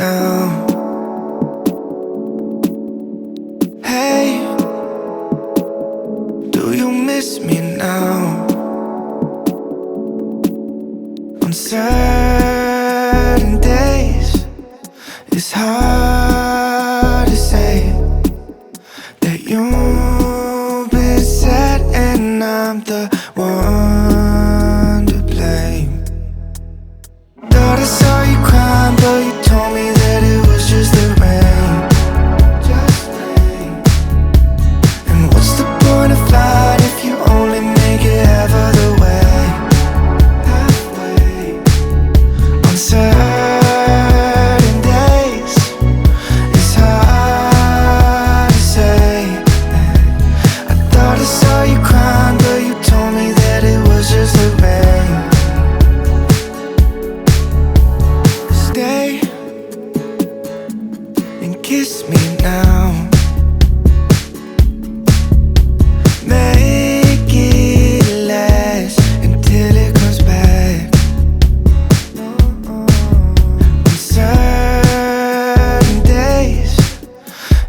down. Hey, do you miss me now? On certain days, it's hard to say that you've been sad and I'm the one to blame. Thought I saw you crying, but you told me that it was just the rain. And what's the point of flying if you only make it half of the way? On certain days, it's hard to say. I thought I saw you crying, but you told me that it was just the rain. Stay and kiss me now. Make it last until it comes back. On certain days,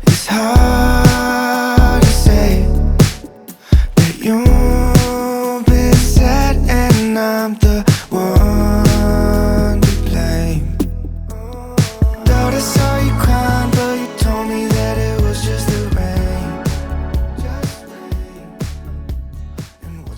it's hard to say that you've been sad and I'm the one to blame. Thought I saw you crying, but you told me that it was just the rain.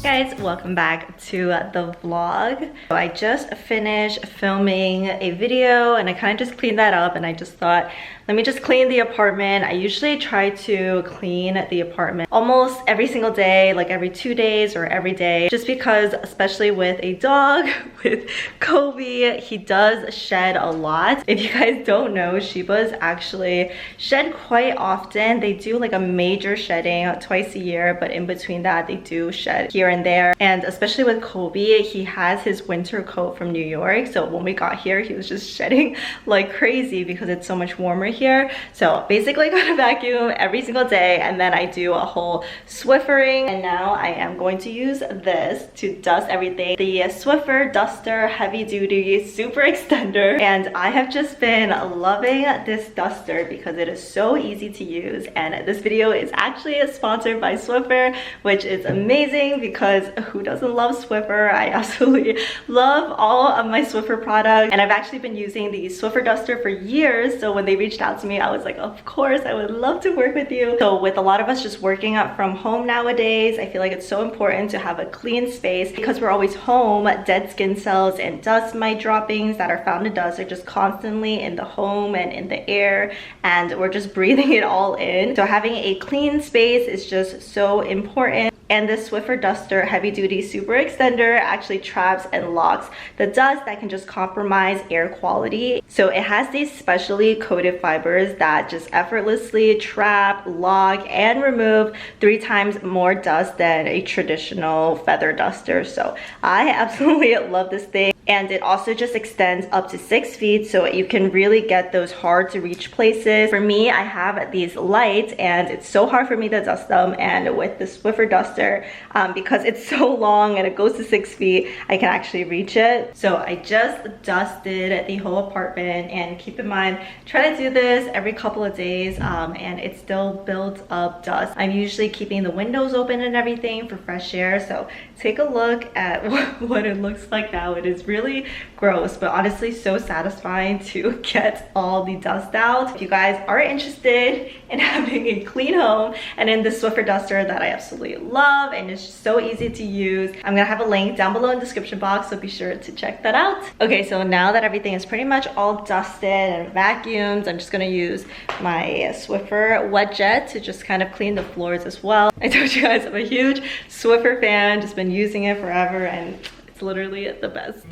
Guys, welcome back to the vlog. So I just finished filming a video and I kind of just cleaned that up, and I just thought, let me just clean the apartment. I usually try to clean the apartment almost every single day, like every 2 days or every day, just because, especially with a dog, with Kobe, he does shed a lot. If you guys don't know, Shibas actually shed quite often. They do like a major shedding twice a year, but in between that, they do shed here and there. And especially with Kobe, he has his winter coat from New York. So when we got here, he was just shedding like crazy because it's so much warmer here. So basically I gotta vacuum every single day, and then I do a whole Swiffering. And now I am going to use this to dust everything. The Swiffer Duster Heavy Duty Super Extender. And I have just been loving this duster because it is so easy to use. And this video is actually sponsored by Swiffer, which is amazing because who doesn't love Swiffer? I absolutely love all of my Swiffer products, and I've actually been using the Swiffer duster for years. So when they reached out to me, I was like, of course, I would love to work with you. So with a lot of us just working up from home nowadays, I feel like it's so important to have a clean space because we're always home. Dead skin cells and dust mite droppings that are found in dust are just constantly in the home and in the air, and we're just breathing it all in. So having a clean space is just so important. And this Swiffer Duster Heavy Duty Super Extender actually traps and locks the dust that can just compromise air quality. So it has these specially coated fibers that just effortlessly trap, lock, and remove 3 times more dust than a traditional feather duster. So I absolutely love this thing. And it also just extends up to 6 feet, so you can really get those hard to reach places. For me, I have these lights and it's so hard for me to dust them, and with the Swiffer duster, because it's so long and it goes to 6 feet, I can actually reach it. So I just dusted the whole apartment, and keep in mind, try to do this every couple of days, and it still builds up dust. I'm usually keeping the windows open and everything for fresh air, so take a look at what it looks like now. It is really gross, but honestly so satisfying to get all the dust out. If you guys are interested in having a clean home and in this Swiffer duster that I absolutely love and it's just so easy to use, I'm gonna have a link down below in the description box, so be sure to check that out. Okay, so now that everything is pretty much all dusted and vacuumed, I'm just gonna use my Swiffer wet jet to just kind of clean the floors as well. I told you guys I'm a huge Swiffer fan, just been using it forever, and it's literally the best.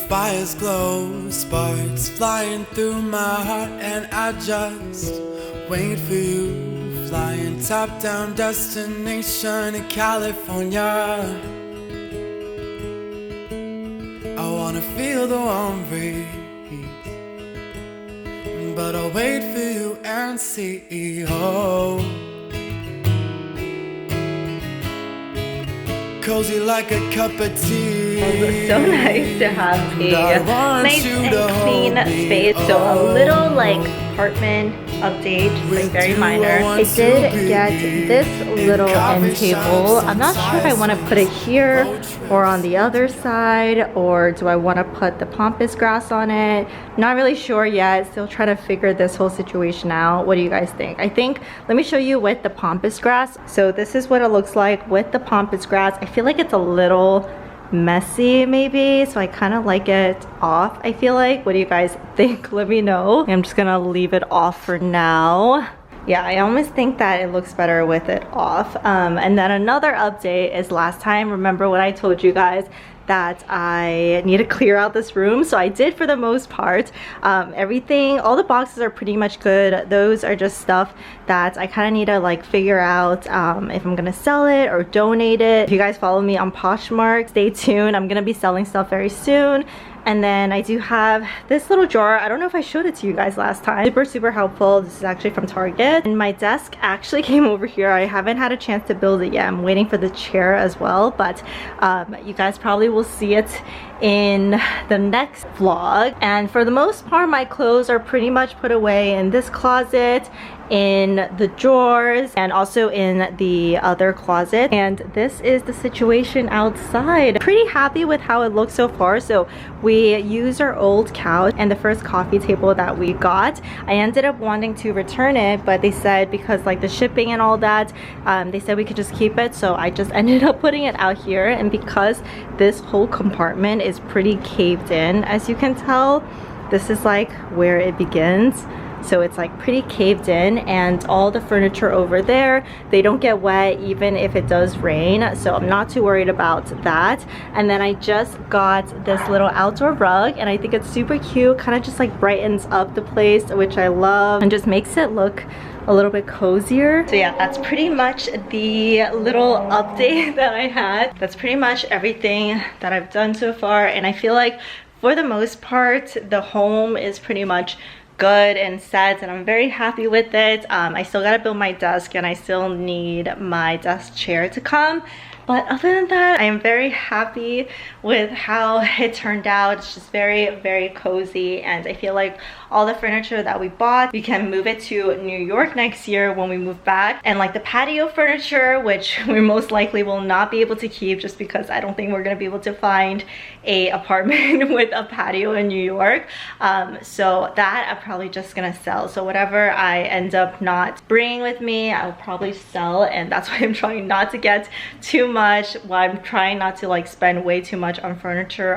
Fires glow, sparks flying through my heart, and I just wait for you. Flying top down, destination in California. I wanna feel the warm breeze, but I'll wait for you and see. Oh, cozy like a cup of tea. It's so nice to have a nice and clean space. So a Oh. little like apartment update, just like very minor. I did get this little end table. I'm not sure if I want to put it here or on the other side, or do I want to put the pampas grass on it? Not really sure yet. Still trying to figure this whole situation out. What do you guys think? I think, let me show you with the pampas grass. So this is what it looks like with the pampas grass. I feel like it's a little messy maybe, so I kind of like it off. I feel like, what do you guys think? Let me know. I'm just gonna leave it off for now. Yeah, I almost think that it looks better with it off. And then another update is last time, remember what I told you guys that I need to clear out this room? So I did for the most part. Everything, all the boxes are pretty much good. Those are just stuff that I kind of need to like figure out if I'm gonna sell it or donate it. If you guys follow me on Poshmark, stay tuned. I'm gonna be selling stuff very soon. And then I do have this little drawer. I don't know if I showed it to you guys last time. Super helpful. This is actually from Target. And my desk actually came over here. I haven't had a chance to build it yet. I'm waiting for the chair as well, but you guys probably will see it in the next vlog. And for the most part, my clothes are pretty much put away in this closet, in the drawers, and also in the other closet. And this is the situation outside. Pretty happy with how it looks so far. So we used our old couch and the first coffee table that we got. I ended up wanting to return it, but they said because like the shipping and all that, they said we could just keep it. So I just ended up putting it out here. And because this whole compartment is pretty caved in, as you can tell, this is like where it begins. So it's like pretty caved in, and all the furniture over there, they don't get wet even if it does rain. So I'm not too worried about that. And then I just got this little outdoor rug, and I think it's super cute. Kind of just like brightens up the place, which I love, and just makes it look a little bit cozier. So yeah, that's pretty much the little update that I had. That's pretty much everything that I've done so far. And I feel like for the most part, the home is pretty much good and set, and I'm very happy with it. I still gotta build my desk, and I still need my desk chair to come. But other than that, I am very happy with how it turned out. It's just very cozy, and I feel like all the furniture that we bought, we can move it to New York next year when we move back. And like the patio furniture, which we most likely will not be able to keep just because I don't think we're gonna be able to find a apartment with a patio in New York. So that I'm probably just gonna sell. So whatever I end up not bringing with me, I'll probably sell, and that's why I'm trying not to get too much. Why I'm trying not to like spend way too much on furniture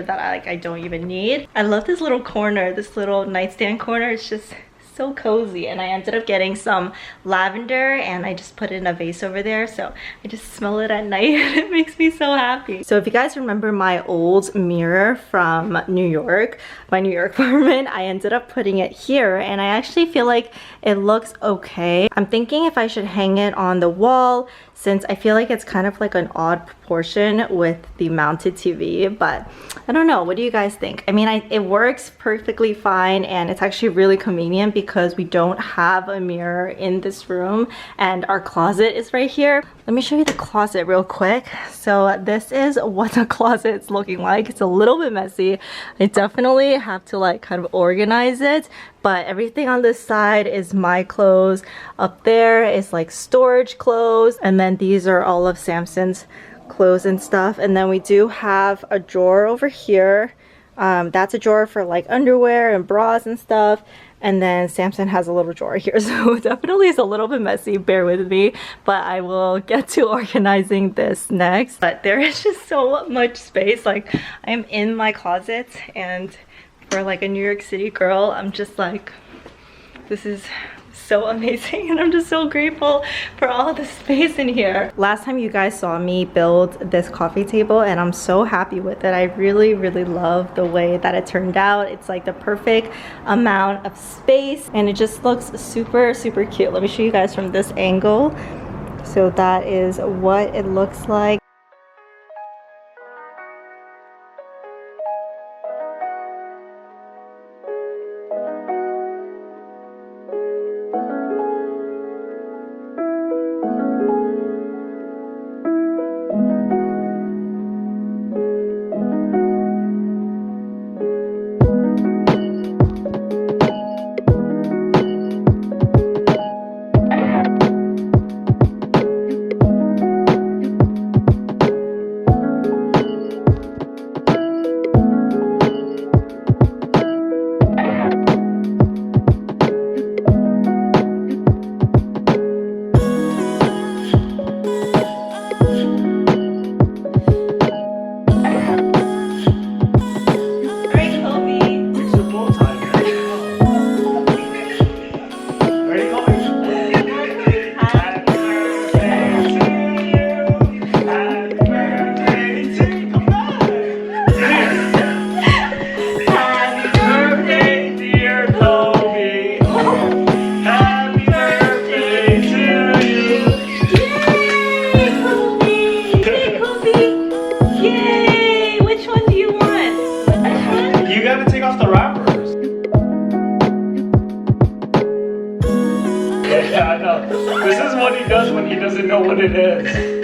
that I don't even need. I love this little corner, this little nightstand corner. It's just so cozy, and I ended up getting some lavender, and I just put it in a vase over there, so I just smell it at night and it makes me so happy. So if you guys remember my old mirror from New York, my New York apartment, I ended up putting it here, and I actually feel like it looks okay. I'm thinking if I should hang it on the wall, since I feel like it's kind of like an odd proportion with the mounted TV, but I don't know. What do you guys think? I mean, it works perfectly fine, and it's actually really convenient because we don't have a mirror in this room, and our closet is right here. Let me show you the closet real quick. So this is what the closet is looking like. It's a little bit messy. I definitely have to like kind of organize it, but everything on this side is my clothes. Up there is like storage clothes, and then these are all of Samson's clothes and stuff. And then we do have a drawer over here. That's a drawer for like underwear and bras and stuff. And then Samson has a little drawer here, so it definitely is a little bit messy, bear with me, but I will get to organizing this next. But there is just so much space. Like, I am in my closet, and for like a New York City girl, I'm just like, this is so amazing, and I'm just so grateful for all the space in here. Last time you guys saw me build this coffee table, and I'm so happy with it. I really love the way that it turned out. It's like the perfect amount of space, and it just looks super cute. Let me show you guys from this angle. So that is what it looks like. does when he doesn't know what it is.